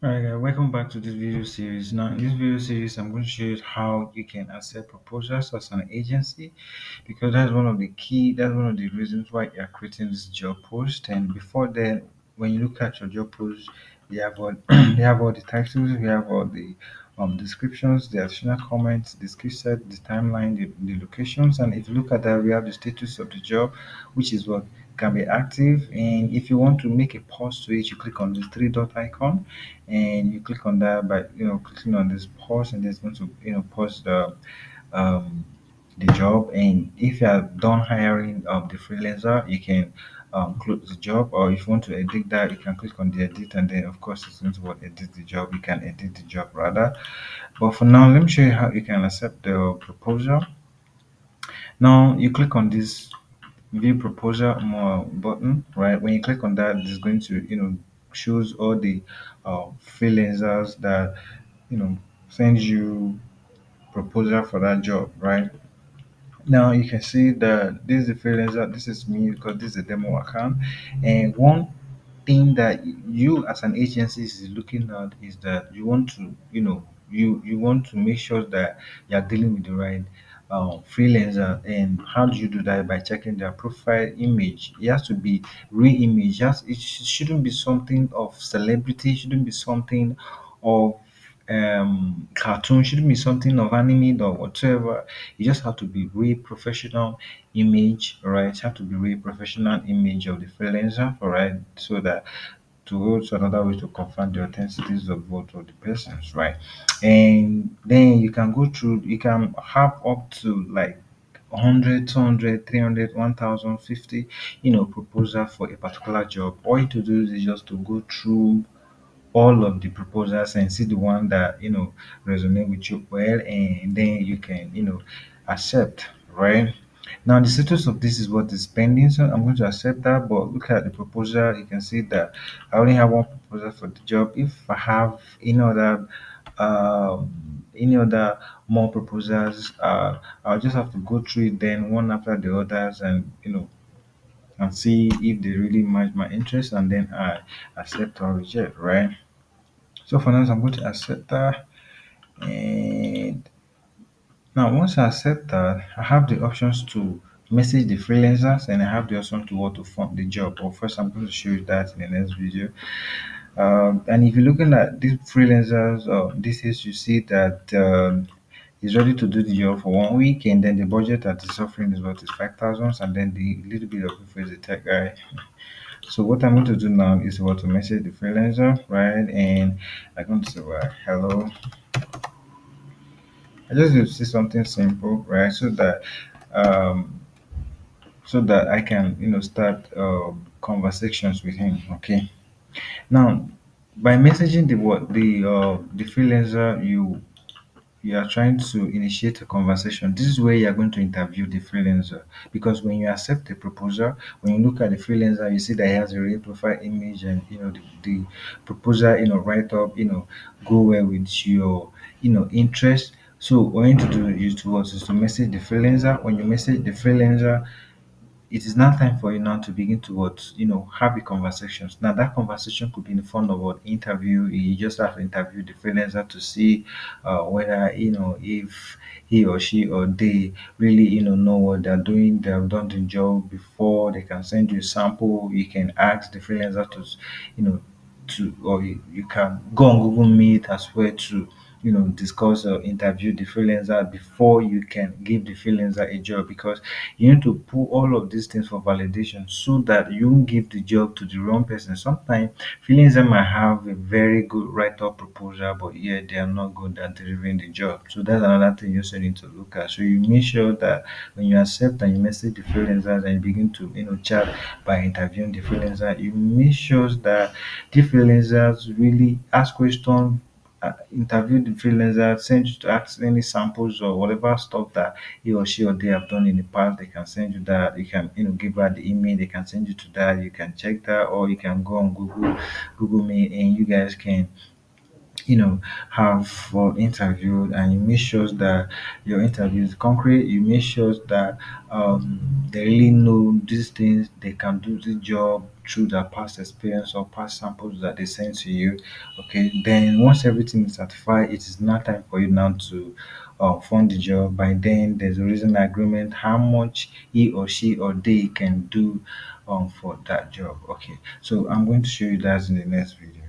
Alright, welcome back to this video series. Now, in this video series, I'm going to show you how you can accept proposals as an agency, because that's one of the reasons why you're creating this job post. And before then, when you look at your job post, you have all you have all the titles, you have all the descriptions, the additional comments, the skill set, the timeline, the locations, and if you look at that, we have the status of the job, which is what can be active. And if you want to make a pause to it, you click on the three dot icon and you click on that by clicking on this pause, and it's going to pause um the job. And if you are done hiring the freelancer, you can close the job, or if you want to edit that, you can click on the edit, and then of course it's going to edit the job. You can edit the job rather. But for now, let me show you how you can accept the proposal. Now you click on this view proposal more button. Right, when you click on that, it's going to shows all the freelancers that send you proposal for that job. Right, now you can see that this is the freelancer, this is me, because this is a demo account. And one thing that you as an agency is looking at is that you want to you want to make sure that you're dealing with the right freelancer. And how do you do that? By checking their profile image. It has to be real image. It shouldn't be something of celebrity, it shouldn't be something of cartoon, shouldn't be something of anime or whatever. You just have to be real professional image, right? It have to be real professional image of the freelancer, all right? So that to go to another way to confirm the authenticities of both of the persons, right? And then you can go through, you can have up to like 100, 200, 300, 1000, 50, proposal for a particular job. All you to do is just to go through all of the proposals and see the one that resonate with you well, and then you can accept, right? Now the status of this is what is pending, so I'm going to accept that. But look at the proposal, you can see that I only have one proposal for the job. If I have any other more proposals, I'll just have to go through it then one after the others, and and see if they really match my interest, and then I accept or reject, right? So for now, I'm going to accept that. And now once I accept that, I have the options to message the freelancers, and I have the option to what to fund the job. But first, I'm going to show you that in the next video. And if you're looking at these freelancers, this is, you see that he's ready to do the job for 1 week, and then the budget that he's offering is what is 5,000, and then the little bit of info is the tech guy. So what I'm going to do now is what to message the freelancer, right? And I'm going to say, well, hello. I just need to say something simple, right? Um, so that I can, start conversations with him. Okay. Now, by messaging the freelancer, you are trying to initiate a conversation. This is where you are going to interview the freelancer, because when you accept the proposal, when you look at the freelancer, you see that he has a real profile image, and the proposal write up go well with your interest. So what you need to do is to message the freelancer. When you message the freelancer, it is now time for you now to begin to have a conversations. Now that conversation could be in the form of an interview. You just have to interview the freelancer to see whether if he or she or they really know what they're doing. They have done the job before. They can send you a sample. You can ask the freelancer to you know or you can go on Google Meet as well to discuss or interview the freelancer before you can give the freelancer a job, because you need to put all of these things for validation so that you won't give the job to the wrong person. Sometimes freelancer might have a very good write-up proposal, but yet they are not good at delivering the job. So that's another thing you also need to look at. So you make sure that when you accept and you message the freelancers and you begin to chat by interviewing the freelancer, you make sure that the freelancers really ask questions, interview the freelancer, send you to ask any samples or whatever stuff that he or she or they have done in the past. They can send you that. You can give her the email. They can send you to that. You can check that, or you can go on Google Meet, and you guys can you know have for interview, and you make sure that your interview is concrete. You make sure that they really know these things, they can do the job through their past experience or past samples that they send to you. Okay, then once everything is certified, it is now time for you now to fund the job. By then there's a reason agreement how much he or she or they can do for that job. Okay, so I'm going to show you that in the next video.